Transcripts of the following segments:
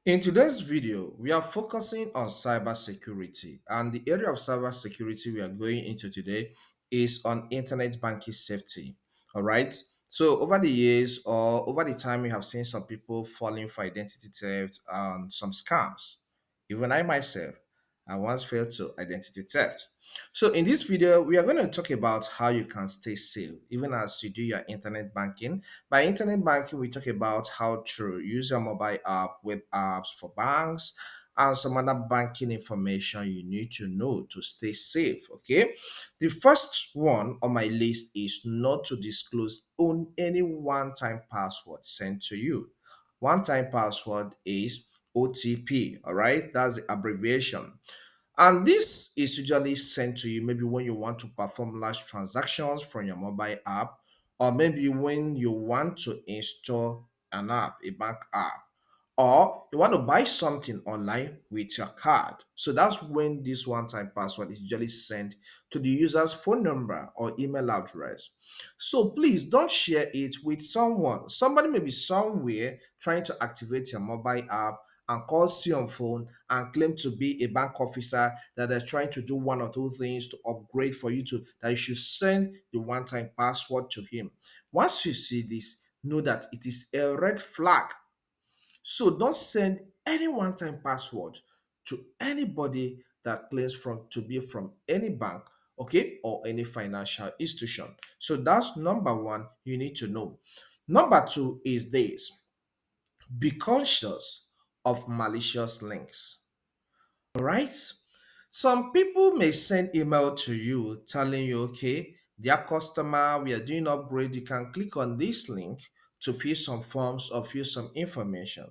In today's video, we are focusing on cybersecurity, and the area of cybersecurity we are going into today is on internet banking safety. All right. So, over the years or over the time, we have seen some people falling for identity theft and some scams. Even I myself, I once fell to identity theft. So, in this video, we are going to talk about how you can stay safe even as you do your internet banking. By internet banking, we talk about how to use your mobile app, web apps for banks, and some other banking information you need to know to stay safe. Okay. The first one on my list is not to disclose on any one time password sent to you. One time password is OTP. All right. That's the abbreviation. And this is usually sent to you maybe when you want to perform large transactions from your mobile app, or maybe when you want to install an app, a bank app, or you want to buy something online with your card. So that's when this one time password is usually sent to the user's phone number or email address. So please don't share it with someone. Somebody may be somewhere trying to activate your mobile app and calls you on phone and claim to be a bank officer that they're trying to do one or two things to upgrade for you to that you should send the one-time password to him. Once you see this, know that it is a red flag. So don't send any one-time password to anybody that claims from to be from any bank, okay, or any financial institution. So that's number one you need to know. Number two is this: be conscious of malicious links. All right. Some people may send email to you telling you, okay, dear customer, we are doing upgrade. You can click on this link to fill some forms or fill some information.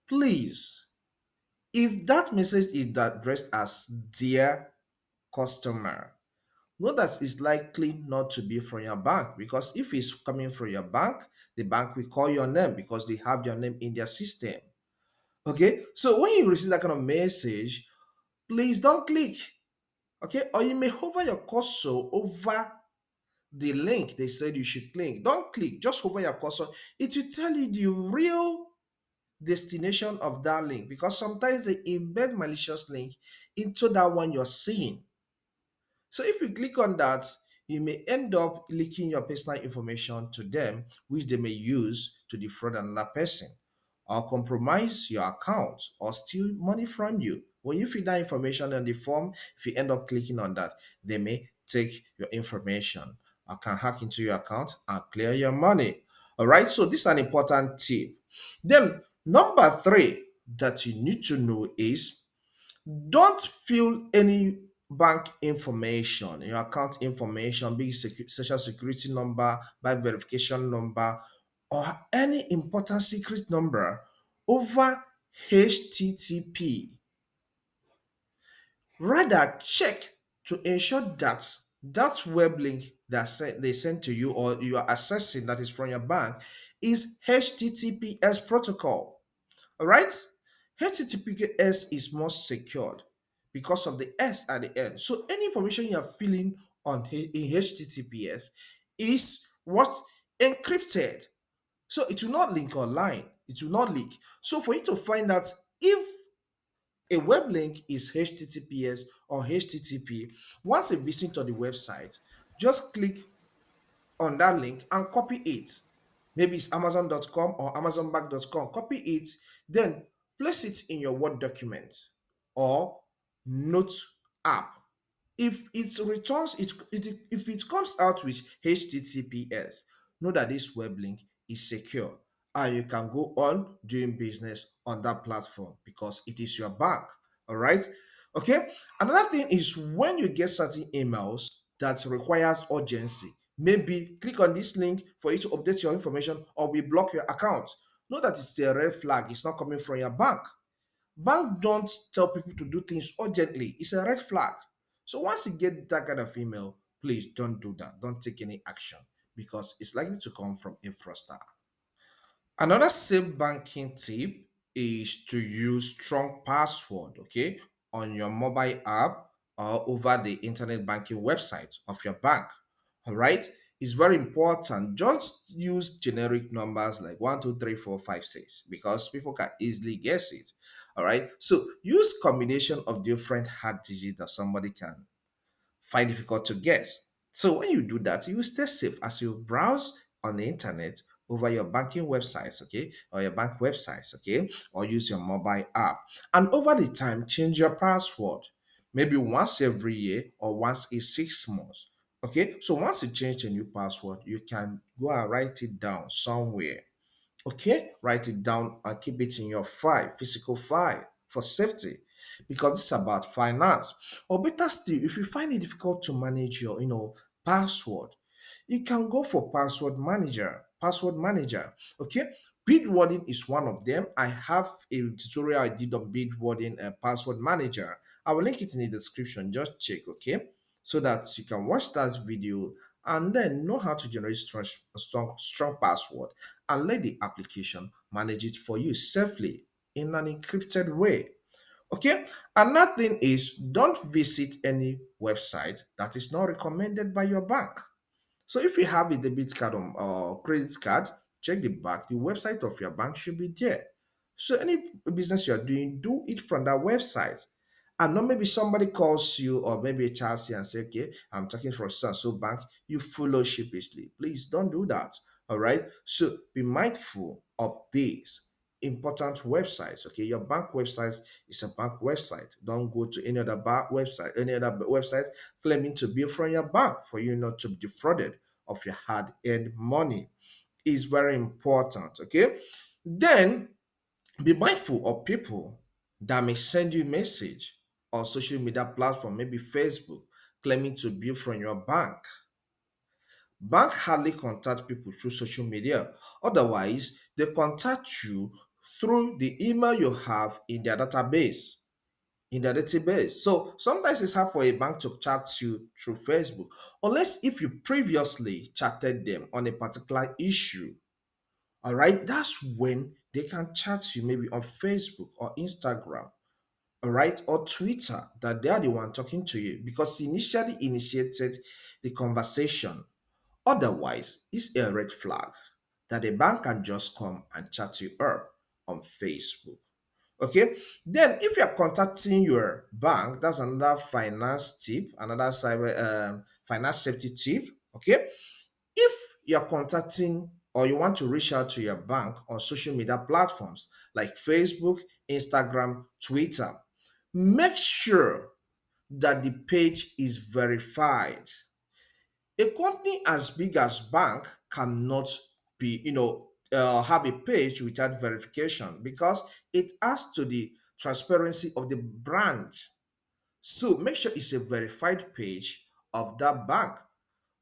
Please, if that message is addressed as dear customer, know that it's likely not to be from your bank, because if it's coming from your bank, the bank will call your name because they have your name in their system. Okay, so when you receive that kind of message, please don't click. Okay, or you may hover your cursor over the link they said you should click. Don't click, just hover your cursor. It will tell you the real destination of that link, because sometimes they embed malicious link into that one you're seeing. So if you click on that, you may end up leaking your personal information to them, which they may use to defraud another person or compromise your account or steal money from you. When you fill that information on the form, if you end up clicking on that, they may take your information or can hack into your account and clear your money. All right, so this is an important tip. Then, number three that you need to know is don't fill any bank information, your account information, be it social security number, bank verification number, or any important secret number over HTTP. Rather, check to ensure that that web link that they sent to you or you are accessing that is from your bank is HTTPS protocol. All right? HTTPS is more secured because of the S at the end. So any information you are filling on in HTTPS is what encrypted. So it will not link online. It will not leak. So for you to find out if a web link is HTTPS or HTTP, once you visit to the website, just click on that link and copy it. Maybe it's amazon.com or amazonbank.com. Copy it, then place it in your Word document or note app. If it returns if it comes out with HTTPS, know that this web link is secure and you can go on doing business on that platform because it is your bank. All right. Okay. Another thing is when you get certain emails that requires urgency, maybe click on this link for you to update your information or we block your account. Know that it's a red flag. It's not coming from your bank. Bank don't tell people to do things urgently. It's a red flag. So once you get that kind of email, please don't do that. Don't take any action because it's likely to come from a fraudster. Another safe banking tip is to use strong password, okay, on your mobile app or over the internet banking website of your bank. All right. It's very important. Just use generic numbers like 1, 2, 3, 4, 5, 6 because people can easily guess it. All right. So use combination of different hard digits that somebody can find difficult to guess. So when you do that, you will stay safe as you browse on the internet over your banking websites, okay, or your bank websites, okay, or use your mobile app. And over the time, change your password, maybe once every year or once in 6 months. Okay, so once you change a new password, you can go and write it down somewhere. Okay, write it down and keep it in your file, physical file for safety because it's about finance. Or better still, if you find it difficult to manage your, password, you can go for password manager. Password manager. Okay. Bitwarden is one of them. I have a tutorial I did on Bitwarden password manager. I will link it in the description. Just check, okay? So that you can watch that video and then know how to generate strong password and let the application manage it for you safely in an encrypted way. Okay. Another thing is don't visit any website that is not recommended by your bank. So if you have a debit card or credit card, check the back. The website of your bank should be there. So any business you are doing, do it from that website. And not maybe somebody calls you or maybe a child and say, okay, I'm talking from so and so bank. You follow sheepishly. Please don't do that. All right. So be mindful of these important websites. Okay, your bank website is a bank website. Don't go to any other website claiming to be from your bank for you not to be defrauded of your hard-earned money. Is very important. Okay, then be mindful of people that may send you a message on social media platform, maybe Facebook, claiming to be from your bank. Bank hardly contact people through social media. Otherwise, they contact you through the email you have in their database. So sometimes it's hard for a bank to chat you through Facebook, unless if you previously chatted them on a particular issue. All right, that's when they can chat you maybe on Facebook or Instagram, all right, or Twitter, that they are the one talking to you because initially initiated the conversation. Otherwise, it's a red flag that the bank can just come and chat you up on Facebook. Okay, then if you're contacting your bank, that's another finance tip, another cyber finance safety tip. Okay, if you're contacting or you want to reach out to your bank on social media platforms like Facebook, Instagram, Twitter, make sure that the page is verified. A company as big as bank cannot be, have a page without verification because it adds to the transparency of the brand. So make sure it's a verified page of that bank.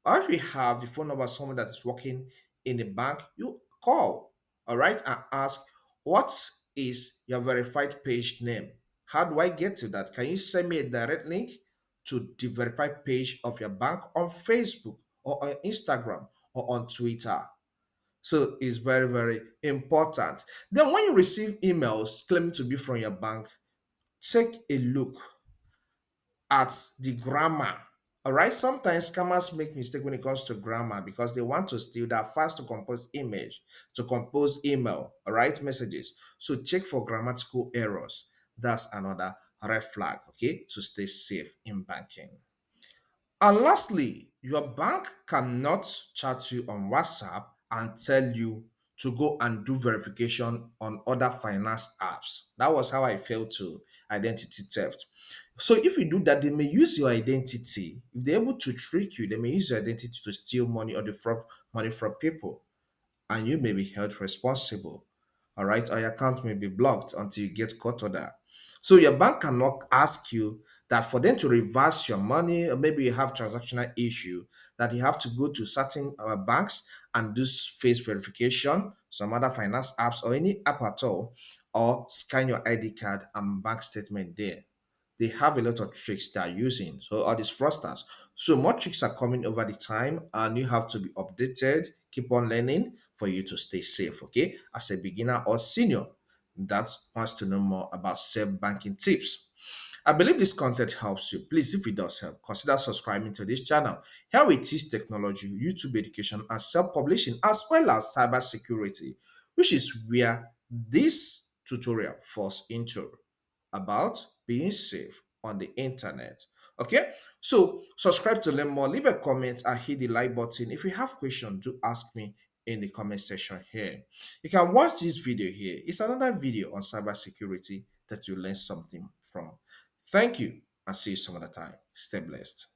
Or if you have the phone number of someone that is working in the bank, you call, all right, and ask, what is your verified page name? How do I get to that? Can you send me a direct link to the verified page of your bank on Facebook or on Instagram or on Twitter? So it's very, very important. Then when you receive emails claiming to be from your bank, take a look at the grammar. All right. Sometimes scammers make mistake when it comes to grammar because they want to steal that fast to compose image, to compose email, all right, messages. So check for grammatical errors. That's another red flag, okay, to stay safe in banking. And lastly, your bank cannot chat you on WhatsApp and tell you to go and do verification on other finance apps. That was how I felt to identity theft. So if you do that, they may use your identity. If they're able to trick you, they may use your identity to steal money or defraud money from people, and you may be held responsible. All right, or your account may be blocked until you get caught on that. So your bank cannot ask you that for them to reverse your money, or maybe you have transactional issue, that you have to go to certain banks and do face verification, some other finance apps, or any app at all, or scan your ID card and bank statement there. They have a lot of tricks they are using. So all these fraudsters. So more tricks are coming over the time, and you have to be updated, keep on learning for you to stay safe. Okay, as a beginner or senior that wants to know more about safe banking tips. I believe this content helps you. Please, if it does help, consider subscribing to this channel. Here we teach technology, YouTube education, and self-publishing, as well as cybersecurity, which is where this tutorial falls into about being safe on the internet. Okay, so subscribe to learn more, leave a comment, and hit the like button. If you have questions, do ask me in the comment section here. You can watch this video here. It's another video on cybersecurity that you learn something from. Thank you and see you some other time. Stay blessed.